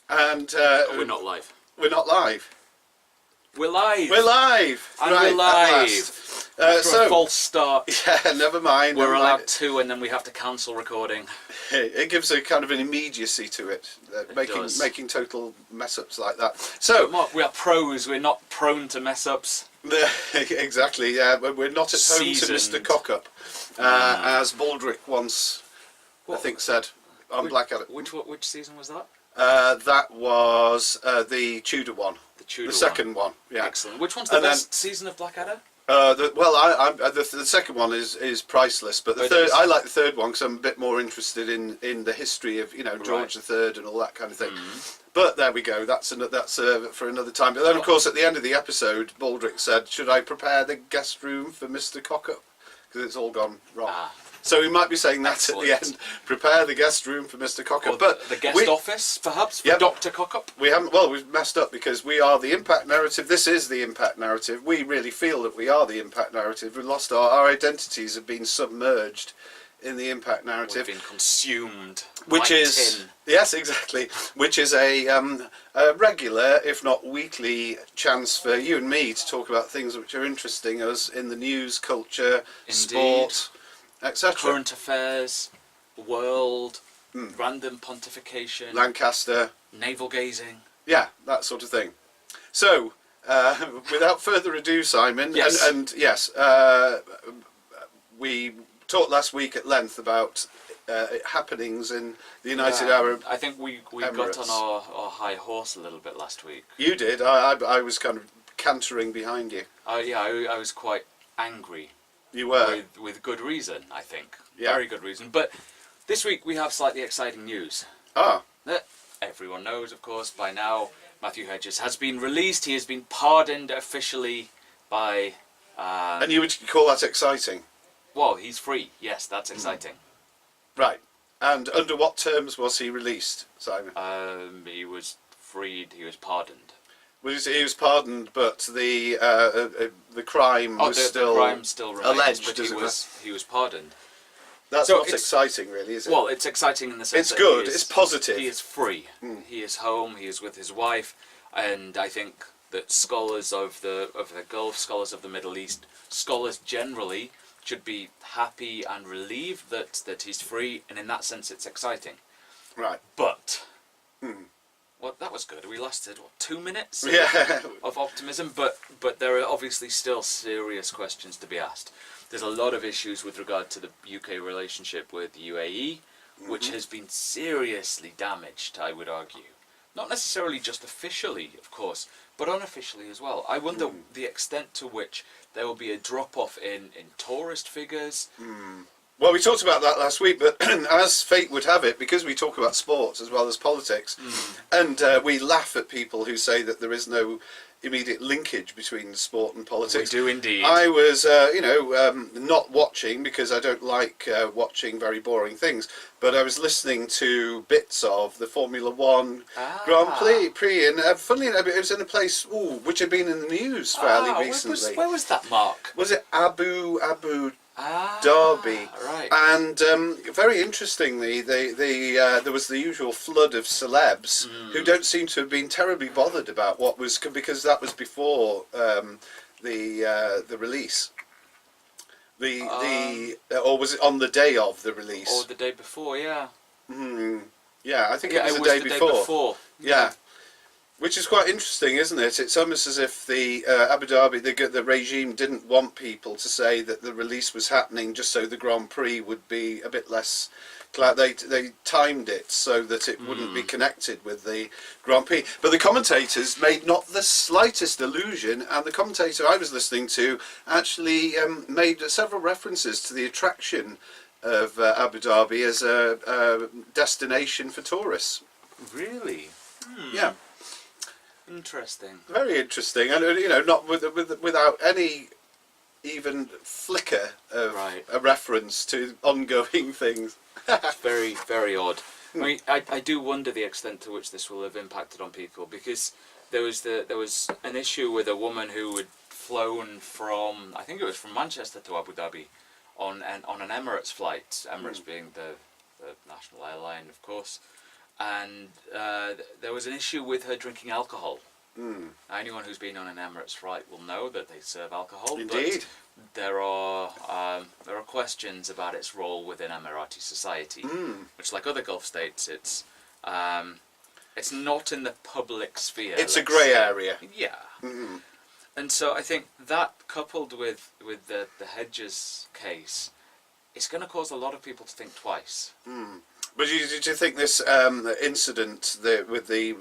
And we're not live. We're not live. We're live. We're live. And right, we're live. So a false start. Yeah, never mind. We're never allowed mind. 2, and then we have to cancel recording. It gives a kind of an immediacy to it, does. making total mess ups like that. So But Mark, we are pros. We're not prone to mess ups. exactly. Yeah, we're not at home to Mr. Cockup, as Baldrick once, I think, said on Blackadder. Which season was that? That was the Tudor one. The second one. Yeah. Excellent. Which one's the best season of Blackadder? The second one is priceless, but the third, I like the third one because I'm a bit more interested in the history of George III and all that kind of thing. But there we go. That's for another time. But then, of course, at the end of the episode, Baldrick said, "Should I prepare the guest room for Mr. Cockup? Because it's all gone wrong." So we might be saying that at the end. Prepare the guest room for Mr. Cockup. But the guest office, perhaps, for Dr. Cockup? We haven't. Well, we've messed up because we are the impact narrative. This is the impact narrative. We really feel that we are the impact narrative. We've lost our identities have been submerged in the impact narrative. We've been consumed. Which is tin. Yes, exactly. Which is a regular, if not weekly, chance for you and me to talk about things which are interesting us in the news, culture, sport, etc. Current affairs, world, random pontification, Lancaster, navel gazing. Yeah, that sort of thing. So, without further ado, Simon, yes. and yes, we talked last week at length about happenings in the United Arab I think we got on our high horse a little bit last week. You did. I was kind of cantering behind you. I was quite angry. You were. With good reason, I think. Yeah. Very good reason. But this week we have slightly exciting news. That everyone knows, of course, by now, Matthew Hedges has been released. He has been pardoned officially by... and you would call that exciting? Well, he's free. Yes, that's exciting. Right. And under what terms was he released, Simon? He was freed. He was pardoned. He was pardoned, but the crime was the crime still remains, alleged. But he was pardoned. That's not exciting, really, is it? Well, it's exciting in the sense it's that good. It's positive. He is free. He is home. He is with his wife, and I think that scholars of the Gulf, scholars of the Middle East, scholars generally should be happy and relieved that he's free, and in that sense, it's exciting. Right. But. Well, that was good. We lasted, 2 minutes of optimism, but there are obviously still serious questions to be asked. There's a lot of issues with regard to the UK relationship with the UAE, which has been seriously damaged, I would argue. Not necessarily just officially, of course, but unofficially as well. I wonder the extent to which there will be a drop-off in tourist figures. Well, we talked about that last week, but as fate would have it, because we talk about sports as well as politics, and we laugh at people who say that there is no immediate linkage between sport and politics. We do indeed. I was, not watching because I don't like watching very boring things, but I was listening to bits of the Formula One Grand Prix, and funnily enough, it was in a place which had been in the news fairly recently. Where was that, Mark? Was it Abu Dhabi, right. And very interestingly, there was the usual flood of celebs who don't seem to have been terribly bothered about what was, because that was before the release. Or was it on the day of the release? Or the day before, yeah. Yeah, I think it was the day before. Yeah. Which is quite interesting, isn't it? It's almost as if the Abu Dhabi, the regime didn't want people to say that the release was happening just so the Grand Prix would be a bit less... They timed it so that it wouldn't be connected with the Grand Prix. But the commentators made not the slightest allusion, and the commentator I was listening to actually made several references to the attraction of Abu Dhabi as a destination for tourists. Really? Yeah. Interesting. Very interesting, and not without any even flicker of a reference to ongoing things. It's very, very odd. I mean, I do wonder the extent to which this will have impacted on people, because there was an issue with a woman who had flown from, I think it was from Manchester to Abu Dhabi, on an Emirates flight. Emirates being the national airline, of course. and there was an issue with her drinking alcohol. Mm. Anyone who's been on an Emirates flight will know that they serve alcohol. Indeed. But there are questions about its role within Emirati society, which, like other Gulf states, it's not in the public sphere. It's a grey area. Yeah. Mm. And so I think that, coupled with the Hedges case, it's going to cause a lot of people to think twice. Mm. But do you think this incident with the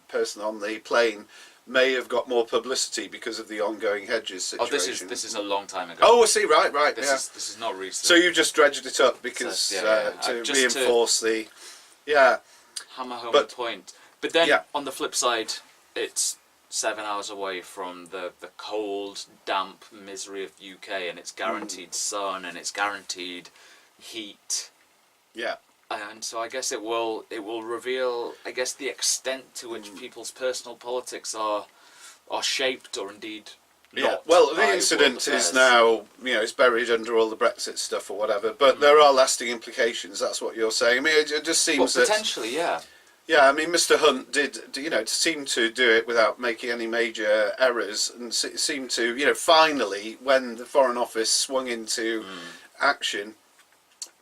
person on the plane may have got more publicity because of the ongoing Hedges situation? Oh, this is a long time ago. Oh, I see. Right. This is not recent. So you just dredged it up because to reinforce the hammer home the point. But then on the flip side, it's 7 hours away from the cold, damp misery of UK, and it's guaranteed sun and it's guaranteed heat. Yeah. And so I guess it will reveal, I guess, the extent to which people's personal politics are shaped or indeed not. Well, the incident is now, it's buried under all the Brexit stuff or whatever, but there are lasting implications. That's what you're saying. I mean, it just seems that potentially, yeah. Yeah, I mean, Mr. Hunt did, seem to do it without making any major errors, and seemed to, finally, when the Foreign Office swung into action.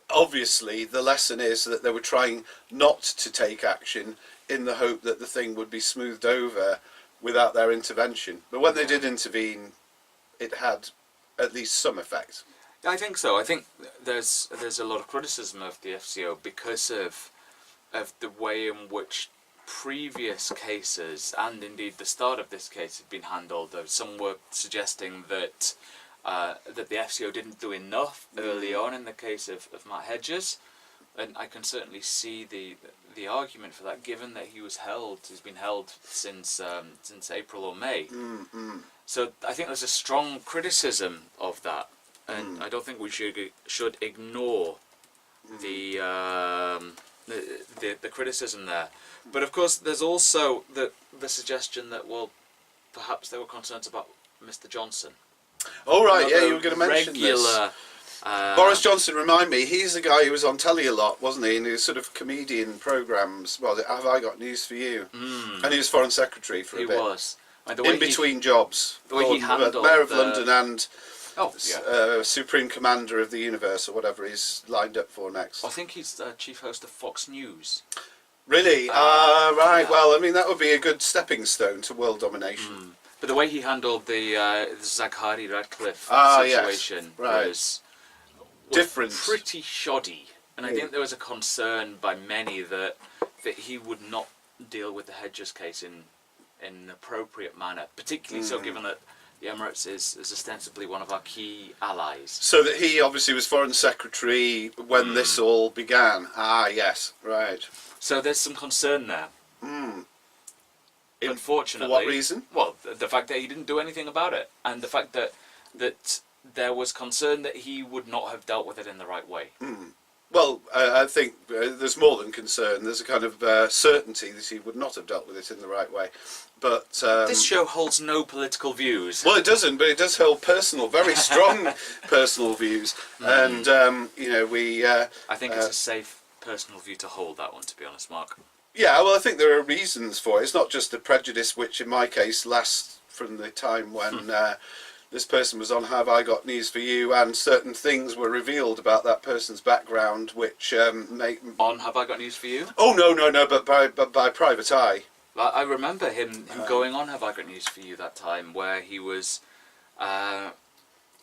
Obviously, the lesson is that they were trying not to take action in the hope that the thing would be smoothed over without their intervention. But when they did intervene, it had at least some effect. I think so. I think there's a lot of criticism of the FCO because of the way in which previous cases, and indeed the start of this case, had been handled. Some were suggesting that the FCO didn't do enough early on in the case of Matt Hedges, and I can certainly see the argument for that, given that he's been held since April or May. So I think there's a strong criticism of that, and I don't think we should ignore the criticism there. But of course, there's also the suggestion that, well, perhaps there were concerns about Mr. Johnson. Oh right, you were going to mention this. Boris Johnson, remind me, he's the guy who was on telly a lot, wasn't he? In his sort of comedian programmes. Well, Have I Got News for You? And he was Foreign Secretary for a bit. He was. In between jobs. The way he handled Mayor of London and Supreme Commander of the Universe, or whatever he's lined up for next. I think he's chief host of Fox News. Really? Right. Yeah. Well, I mean, that would be a good stepping stone to world domination. But the way he handled the Zaghari Radcliffe situation was different, pretty shoddy, and I think there was a concern by many that he would not deal with the Hedges case in an appropriate manner, particularly so given that the Emirates is ostensibly one of our key allies. So that he obviously was Foreign Secretary when this all began. Yes, right. So there's some concern there. Unfortunately. For what reason? Well, the fact that he didn't do anything about it, and the fact that there was concern that he would not have dealt with it in the right way. Well, I think there's more than concern. There's a kind of certainty that he would not have dealt with it in the right way. But this show holds no political views. Well, it doesn't, but it does hold very strong personal views. And we. I think it's a safe personal view to hold, that one, to be honest, Mark. Yeah, well, I think there are reasons for it. It's not just a prejudice, which in my case lasts from the time when this person was on Have I Got News for You, and certain things were revealed about that person's background, which on Have I Got News for You? Oh no, but by private eye. I remember him going on Have I Got News for You that time, where he was a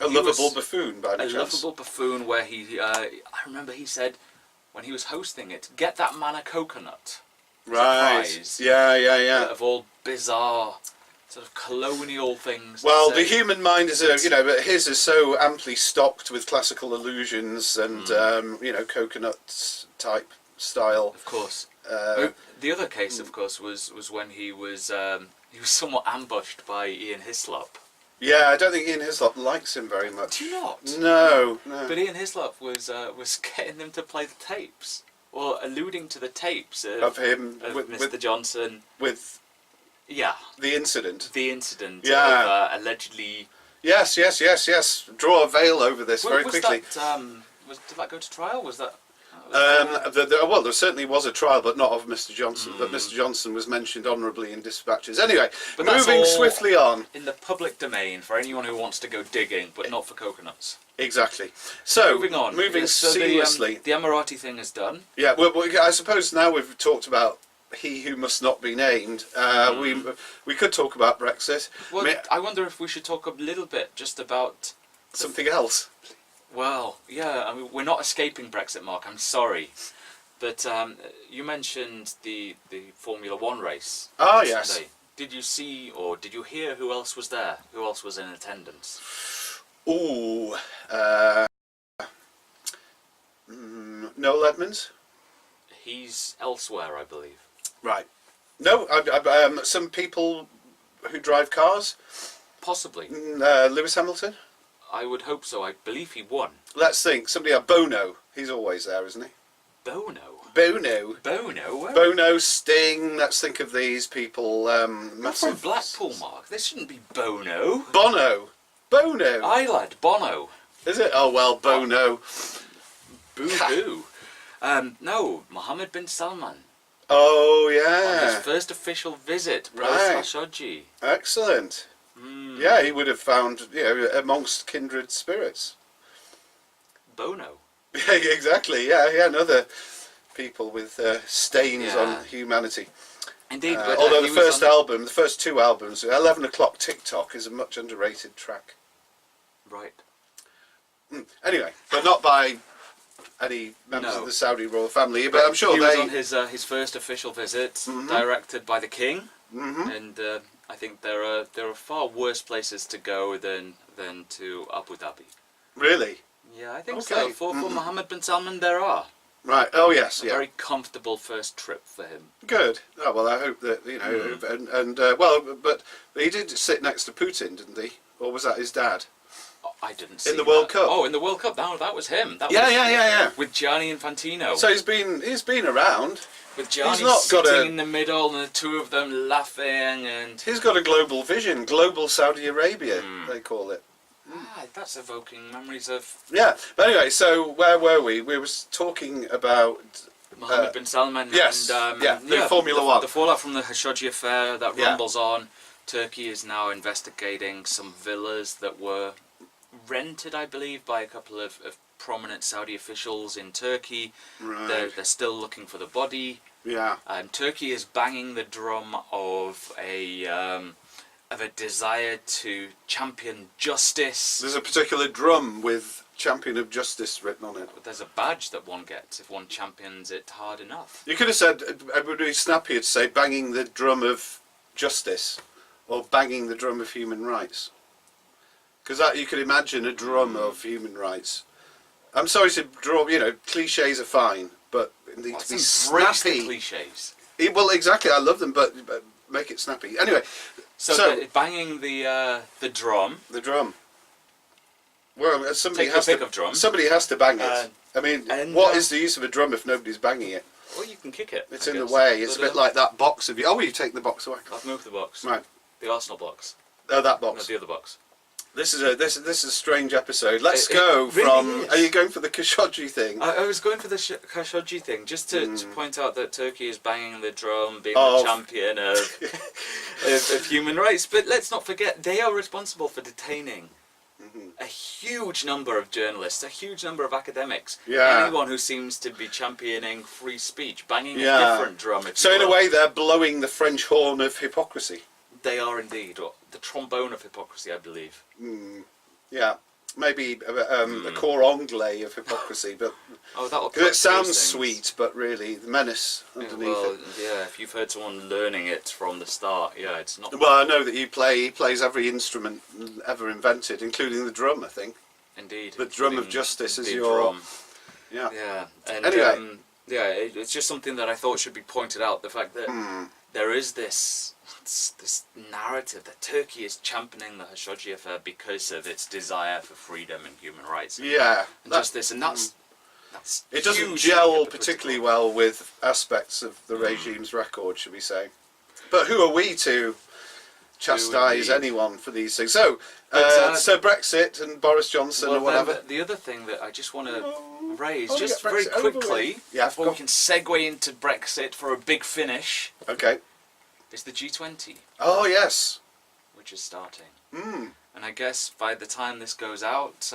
lovable buffoon, by any chance. A lovable buffoon, where I remember he said when he was hosting it, "Get that man a coconut." Right. Yeah. Of all bizarre sort of colonial things. Well, the human mind is but his is so amply stocked with classical allusions and coconut type style. Of course. The other case, of course, was when he was somewhat ambushed by Ian Hislop. Yeah, I don't think Ian Hislop likes him very much. Do you not? No. But Ian Hislop was getting them to play the tapes, or alluding to the tapes of him, of Mr. Johnson with the incident. The incident of allegedly. Yes. Draw a veil over this very quickly. Did that go to trial? Was that? Well, there certainly was a trial, but not of Mr. Johnson. But Mr. Johnson was mentioned honourably in dispatches. Anyway, but moving swiftly on. In the public domain for anyone who wants to go digging, but not for coconuts. Exactly. So, moving on. Moving seamlessly. The Emirati thing is done. Yeah, well, I suppose now we've talked about he who must not be named. We could talk about Brexit. Well, I wonder if we should talk a little bit just about something else. Well, yeah, I mean, we're not escaping Brexit, Mark, I'm sorry. But you mentioned the Formula One race. Ah, yes. Did you see or did you hear who else was there? Who else was in attendance? Ooh, Noel Edmonds? He's elsewhere, I believe. Right. No, some people who drive cars? Possibly. Lewis Hamilton? I would hope so. I believe he won. Let's think. Somebody Bono. He's always there, isn't he? Bono? Bono. Where? Bono, Sting. Let's think of these people. Not from Blackpool, Mark. This shouldn't be Bono. Bono. Lad, Bono. Is it? Oh, well, Bono. Boo-hoo. No, Mohammed bin Salman. Oh, yeah. On his first official visit, post-Khashoggi. Excellent. Yeah, he would have found, amongst kindred spirits. Bono. Yeah, exactly. Yeah, and other people with stains on humanity. Indeed. Although the first two albums, 11 O'Clock TikTok is a much underrated track. Right. Anyway, but not by any members of the Saudi royal family, but I'm sure he was on his first official visit, directed by the king, and I think there are far worse places to go than to Abu Dhabi. Really? Yeah, I think so. For Mohammed bin Salman, there are. Right. Oh yes. A very comfortable first trip for him. Good. Oh well, I hope that but he did sit next to Putin, didn't he? Or was that his dad? I didn't see in the World Cup. Oh, in the World Cup. No, that was him. Yeah. With Gianni Infantino. So he's been around. With Gianni sitting in the middle and the two of them laughing and... He's got a global vision. Global Saudi Arabia, they call it. That's evoking memories of... Yeah, but anyway, so where were we? We were talking about... Mohammed bin Salman and... the Formula One. The fallout from the Khashoggi affair that rumbles on. Turkey is now investigating some villas that were rented, I believe, by a couple of prominent Saudi officials in Turkey. Right. They're still looking for the body. Yeah. Turkey is banging the drum of a desire to champion justice. There's a particular drum with Champion of Justice written on it. But there's a badge that one gets if one champions it hard enough. You could have said, it would be snappier to say banging the drum of justice or banging the drum of human rights. Because that you could imagine a drum of human rights. I'm sorry to draw, cliches are fine, but they need to be snappy. Cliches. Well, exactly, I love them, but make it snappy. Anyway, so banging the drum. The drum. Well, somebody Take the pick of drum. Somebody has to bang it. I mean, what is the use of a drum if nobody's banging it? Well, you can kick it. It's in the way. It's a bit like that box of you. Oh, you take the box away. I've moved the box. Right. The Arsenal box. Oh, that box. No, the other box. This is a strange episode. Let's go really from. Is. Are you going for the Khashoggi thing? I was going for the Khashoggi thing, just to point out that Turkey is banging the drum, being the champion of human rights. But let's not forget, they are responsible for detaining a huge number of journalists, a huge number of academics. Yeah. Anyone who seems to be championing free speech, banging a different drum. So in a way, they're blowing the French horn of hypocrisy. They are indeed, or the trombone of hypocrisy, I believe. Yeah, maybe a cor anglais of hypocrisy, but because it sounds sweet, but really the menace underneath it. Yeah, if you've heard someone learning it from the start, it's not. Well, I know that he plays every instrument ever invented, including the drum. I think. Indeed. The drum of justice is your drum. Yeah. Yeah. And, anyway. It's just something that I thought should be pointed out. The fact that there is this narrative that Turkey is championing the Khashoggi affair because of its desire for freedom and human rights. Yeah, and justice, and that's it doesn't gel particularly well with aspects of the regime's record, should we say? But who are we to chastise anyone for these things? So, so Brexit and Boris Johnson or whatever. The other thing that I just want to raise. Just very quickly, before we can segue into Brexit for a big finish. Okay. It's the G20. Oh, yes. Which is starting. Mm. And I guess by the time this goes out,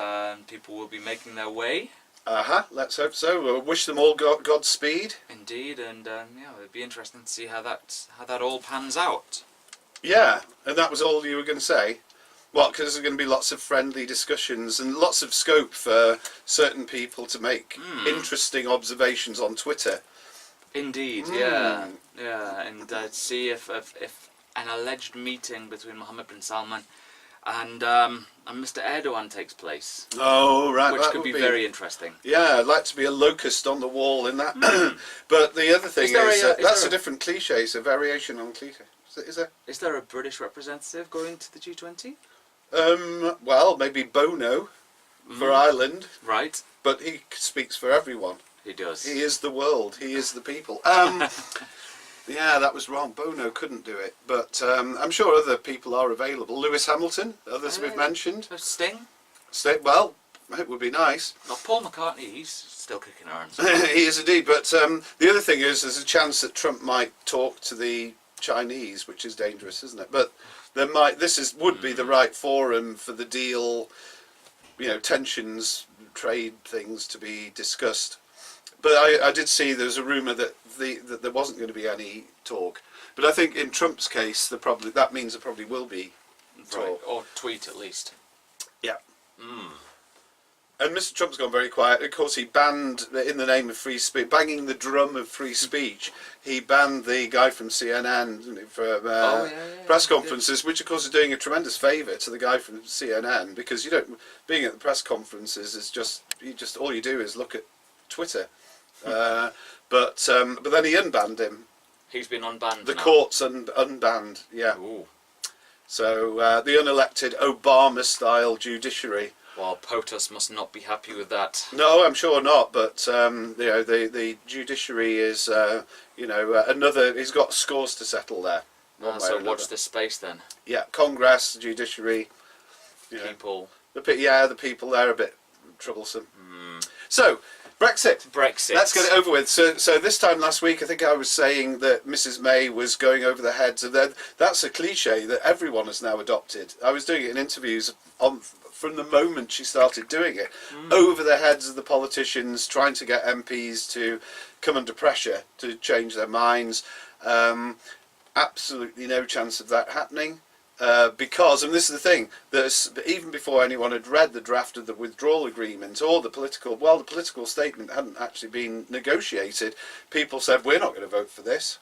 people will be making their way. Let's hope so. We'll wish them all Godspeed. Indeed, and it'd be interesting to see how that all pans out. Yeah, and that was all you were going to say? Well, because there's going to be lots of friendly discussions and lots of scope for certain people to make interesting observations on Twitter. Indeed, yeah, and see if an alleged meeting between Mohammed bin Salman and Mr. Erdogan takes place. Oh, right. Which could be very interesting. Yeah, I'd like to be a locust on the wall in that. But the other thing is that's a different cliche. It's a variation on cliche. Is there a British representative going to the G20? Well, maybe Bono for Ireland. Right. But he speaks for everyone. He does. He is the world. He is the people. Yeah, that was wrong. Bono couldn't do it. But I'm sure other people are available. Lewis Hamilton, others we've mentioned. Sting? Well, it would be nice. Well, Paul McCartney, he's still kicking around. He is indeed. But the other thing is there's a chance that Trump might talk to the Chinese, which is dangerous, isn't it? But would be the right forum for the deal, tensions, trade things to be discussed. But I did see there was a rumour that there wasn't going to be any talk. But I think in Trump's case, that means there probably will be talk. Right. Or tweet at least. Yeah. And Mr. Trump's gone very quiet. Of course, he banned, in the name of free speech, banging the drum of free speech, he banned the guy from CNN for press conferences, which of course is doing a tremendous favour to the guy from CNN, because being at the press conferences is just all you do is look at Twitter. But then he unbanned him. He's been unbanned. The courts unbanned, yeah. Ooh. So the unelected Obama-style judiciary. Well, POTUS must not be happy with that. No, I'm sure not. But the judiciary is another. He's got scores to settle there. So watch this space then. Yeah, Congress, judiciary, people. The people there are a bit troublesome. So. Brexit. Let's get it over with. So this time last week, I think I was saying that Mrs. May was going over the heads of them. That's a cliche that everyone has now adopted. I was doing it in interviews from the moment she started doing it, over the heads of the politicians, trying to get MPs to come under pressure to change their minds. Absolutely no chance of that happening. Because, and this is the thing, even before anyone had read the draft of the withdrawal agreement or the political statement hadn't actually been negotiated, people said, we're not going to vote for this.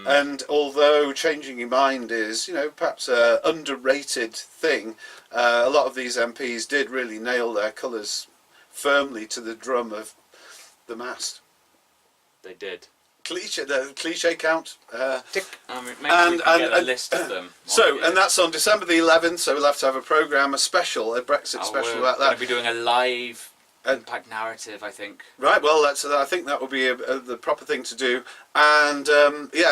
And although changing your mind is, perhaps an underrated thing, a lot of these MPs did really nail their colours firmly to the drum of the mast. They did. The cliche count. Maybe we can get a list of them. And that's on December the 11th, so we'll have to have a programme, a Brexit special about that. We're going to be doing a live impact narrative, I think. Right, well, I think that would be the proper thing to do. And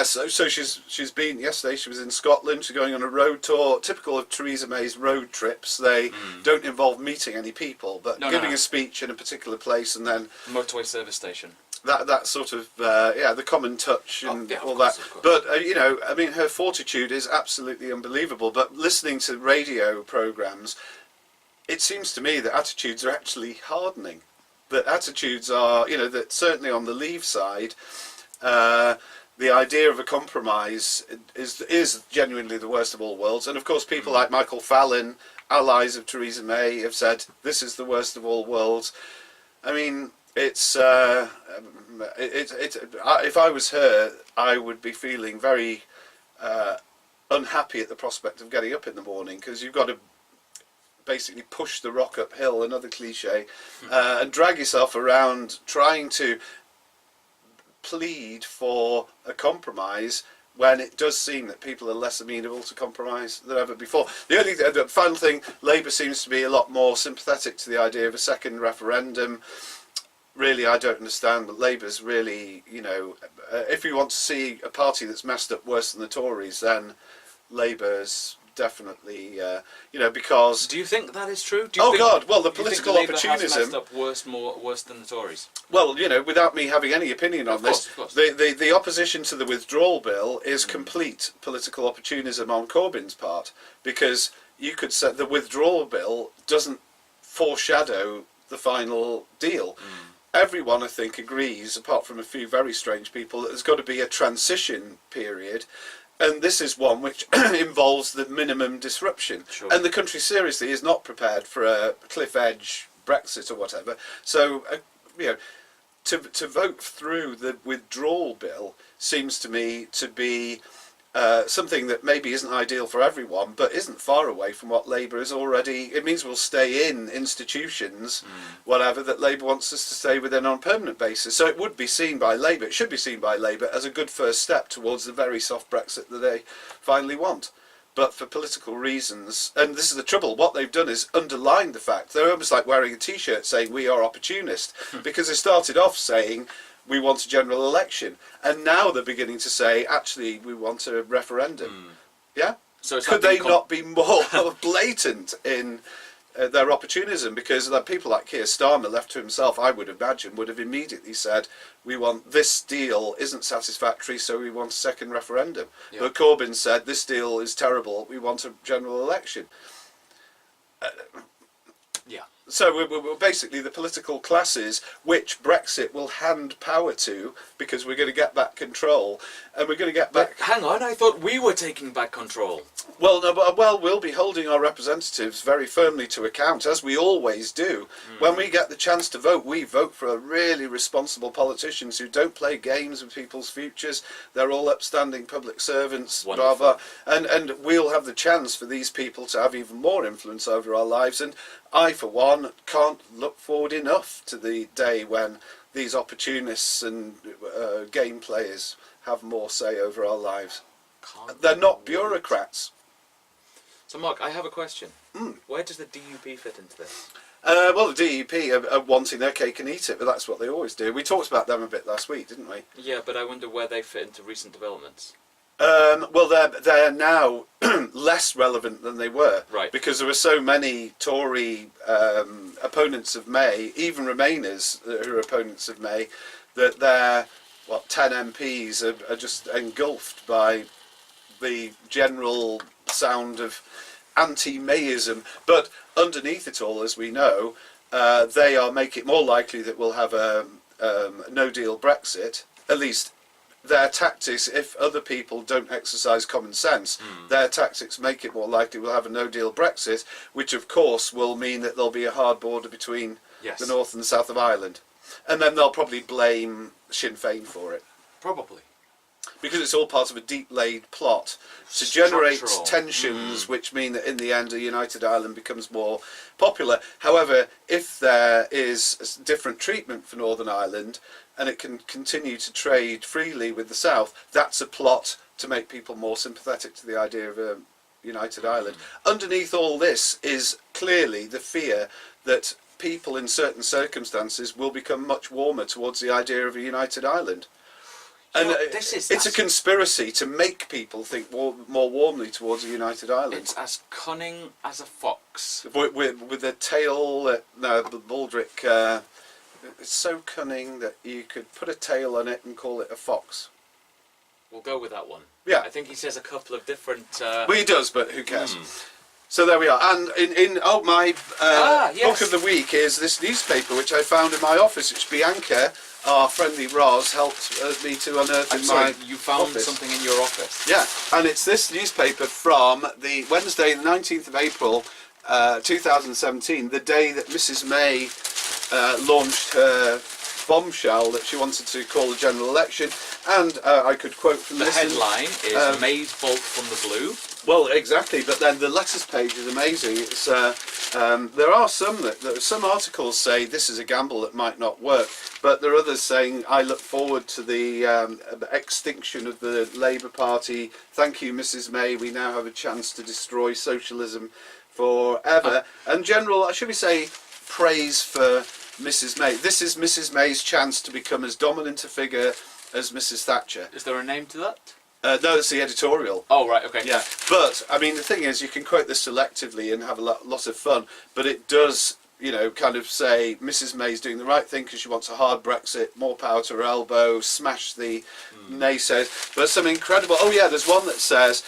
so she's been, yesterday she was in Scotland, she's going on a road tour, typical of Theresa May's road trips. They don't involve meeting any people, but giving a speech in a particular place and then... Motorway service station. That sort of the common touch and all that. But her fortitude is absolutely unbelievable. But listening to radio programs, it seems to me that attitudes are actually hardening. That attitudes are, that certainly on the Leave side, the idea of a compromise is genuinely the worst of all worlds. And of course, people like Michael Fallon, allies of Theresa May, have said this is the worst of all worlds. I mean. If I was her, I would be feeling very unhappy at the prospect of getting up in the morning, because you've got to basically push the rock uphill, another cliche, and drag yourself around trying to plead for a compromise when it does seem that people are less amenable to compromise than ever before. The final thing, Labour seems to be a lot more sympathetic to the idea of a second referendum. Really, I don't understand, but Labour's really, if you want to see a party that's messed up worse than the Tories, then Labour's definitely, because... Do you think that is true? Do you think, God, well, the do you think political Labour opportunism... has messed up worse than the Tories? Well, without me having any opinion on this, of course. the opposition to the withdrawal bill is complete political opportunism on Corbyn's part, because you could say the withdrawal bill doesn't foreshadow the final deal. Everyone, I think, agrees, apart from a few very strange people, that there's got to be a transition period, and this is one which involves the minimum disruption. Sure. And the country seriously is not prepared for a cliff edge Brexit or whatever. So, to vote through the withdrawal bill seems to me to be something that maybe isn't ideal for everyone, but isn't far away from what Labour is already... It means we'll stay in institutions, whatever, that Labour wants us to stay within on a permanent basis. So it would be seen by Labour, it should be seen by Labour as a good first step towards the very soft Brexit that they finally want. But for political reasons, and this is the trouble, what they've done is underlined the fact. They're almost like wearing a T-shirt saying we are opportunist, because they started off saying we want a general election, and now they're beginning to say actually we want a referendum. Yeah? So could they not be more blatant in their opportunism? Because people like Keir Starmer, left to himself, I would imagine, would have immediately said we want this deal isn't satisfactory, so we want a second referendum. Yeah. But Corbyn said this deal is terrible, we want a general election. So we're basically the political classes which Brexit will hand power to, because we're going to get back control, and we're going to get back... But hang on, I thought we were taking back control. Well, no, but, we'll be holding our representatives very firmly to account, as we always do. When we get the chance to vote, we vote for really responsible politicians who don't play games with people's futures. They're all upstanding public servants, blah, blah. And we'll have the chance for these people to have even more influence over our lives. And I, for one, can't look forward enough to the day when these opportunists and game players have more say over our lives. They're not bureaucrats. So, Mark, I have a question. Where does the DUP fit into this? Well, the DUP are wanting their cake and eat it, but that's what they always do. We talked about them a bit last week, didn't we? Yeah, but I wonder where they fit into recent developments. Well, they're now less relevant than they were, right? Because there were so many Tory opponents of May, even Remainers who are opponents of May, that their 10 MPs are just engulfed by the general sound of anti-Mayism. But underneath it all, as we know, they are making it more likely that we'll have a no-deal Brexit, at least. Their tactics, if other people don't exercise common sense, their tactics make it more likely we'll have a no-deal Brexit, which of course will mean that there'll be a hard border between the north and the south of Ireland. And then they'll probably blame Sinn Féin for it. Probably. Because it's all part of a deep-laid plot to generate tensions which mean that in the end a united Ireland becomes more popular. However, if there is different treatment for Northern Ireland and it can continue to trade freely with the South, that's a plot to make people more sympathetic to the idea of a united Ireland. Underneath all this is clearly the fear that people in certain circumstances will become much warmer towards the idea of a united Ireland. And it's a conspiracy to make people think more warmly towards a united Ireland. It's as cunning as a fox. With a tail, the baldric, it's so cunning that you could put a tail on it and call it a fox. We'll go with that one. Yeah. I think he says a couple of different... Well, he does, but who cares? So there we are. And my book of the week is this newspaper which I found in my office, which Bianca, our friendly Roz, helped me to unearth in my office. You found something in your office? Yeah, and it's this newspaper from the Wednesday, the 19th of April, 2017, the day that Mrs May launched her bombshell that she wanted to call a general election. And I could quote from this. The headline is May's Bolt from the Blue. Well, exactly, but then the letters page is amazing. It's there are some articles say this is a gamble that might not work, but there are others saying I look forward to the extinction of the Labour Party. Thank you, Mrs May. We now have a chance to destroy socialism forever. And general, should we say, praise for Mrs May. This is Mrs May's chance to become as dominant a figure as Mrs Thatcher. Is there a name to that? No, it's the editorial. Oh, right, okay. Yeah, but, I mean, the thing is, you can quote this selectively and have a lot of fun, but it does, you know, kind of say Mrs May's doing the right thing because she wants a hard Brexit, more power to her elbow, smash the naysayers. But some incredible... Oh, yeah, there's one that says...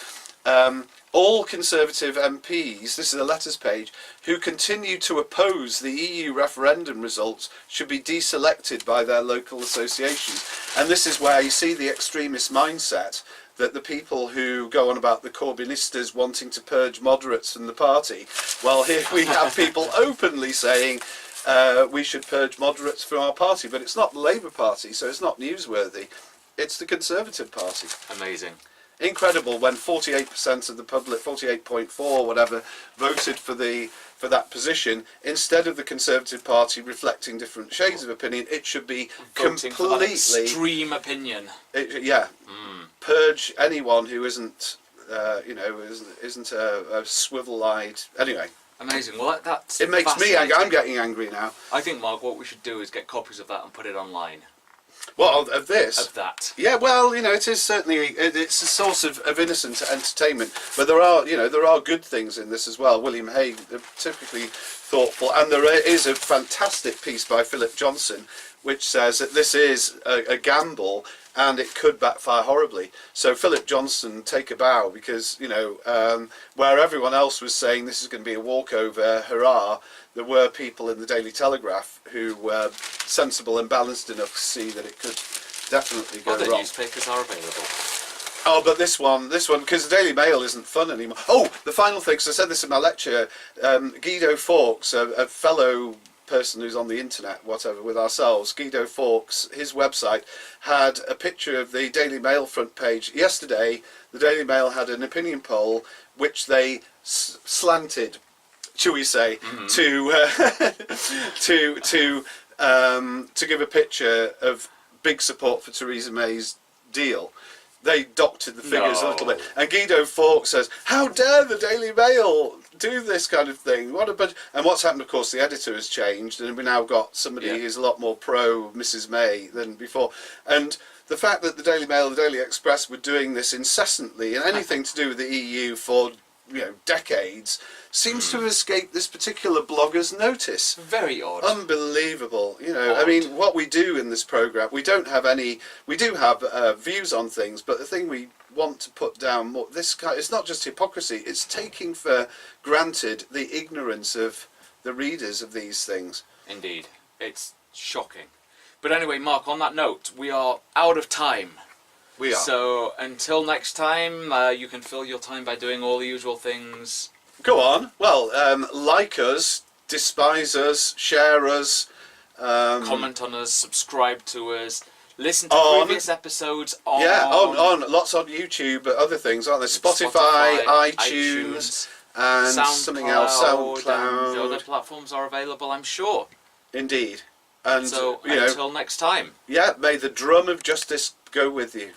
all Conservative MPs, this is the letters page, who continue to oppose the EU referendum results should be deselected by their local associations. And this is where you see the extremist mindset that the people who go on about the Corbynistas wanting to purge moderates from the party, well, here we have people openly saying we should purge moderates from our party, but it's not the Labour Party, so it's not newsworthy. It's the Conservative Party. Amazing. Incredible when 48% of the public, 48.4 whatever, voted for that position. Instead of the Conservative Party reflecting different shades of opinion, it should be voting completely for that extreme opinion. Purge anyone who isn't, isn't a swivel-eyed. Anyway. Amazing. Well, that's it makes me angry. I'm getting angry now. I think, Mark, what we should do is get copies of that and put it online. Well, of this? Of that. Yeah, well, you know, it is certainly, it's a source of innocent entertainment, but there are good things in this as well. William Hague, typically thoughtful, and there is a fantastic piece by Philip Johnson, which says that this is a gamble, and it could backfire horribly. So Philip Johnson, take a bow, because, you know, where everyone else was saying this is going to be a walkover, hurrah, there were people in the Daily Telegraph who were sensible and balanced enough to see that it could definitely go wrong. Other newspapers are available. Oh, but this one, because the Daily Mail isn't fun anymore. Oh, the final thing, because I said this in my lecture, Guido Fawkes, a fellow person who's on the internet, whatever, with ourselves, Guido Fawkes, his website had a picture of the Daily Mail front page. Yesterday, the Daily Mail had an opinion poll which they slanted, shall we say, to give a picture of big support for Theresa May's deal. They doctored the figures a little bit, and Guido Fawkes says, "How dare the Daily Mail do this kind of thing? What a bunch!" And what's happened, of course, the editor has changed, and we now got somebody who's a lot more pro Mrs May than before. And the fact that the Daily Mail and the Daily Express were doing this incessantly, and anything to do with the EU for decades, seems to have escaped this particular blogger's notice. Very odd. Unbelievable. I mean, what we do in this programme, we do have views on things, but the thing we want to put down, it's not just hypocrisy, it's taking for granted the ignorance of the readers of these things. Indeed. It's shocking. But anyway, Mark, on that note, we are out of time. We are. So until next time, you can fill your time by doing all the usual things. Go on. Well, like us, despise us, share us. Comment on us, subscribe to us, listen to previous episodes on... Yeah, on lots on YouTube, but other things, aren't there? Spotify, iTunes, and SoundCloud, something else, SoundCloud. And the other platforms are available, I'm sure. Indeed. And so, until next time. Yeah, may the drum of justice go with you.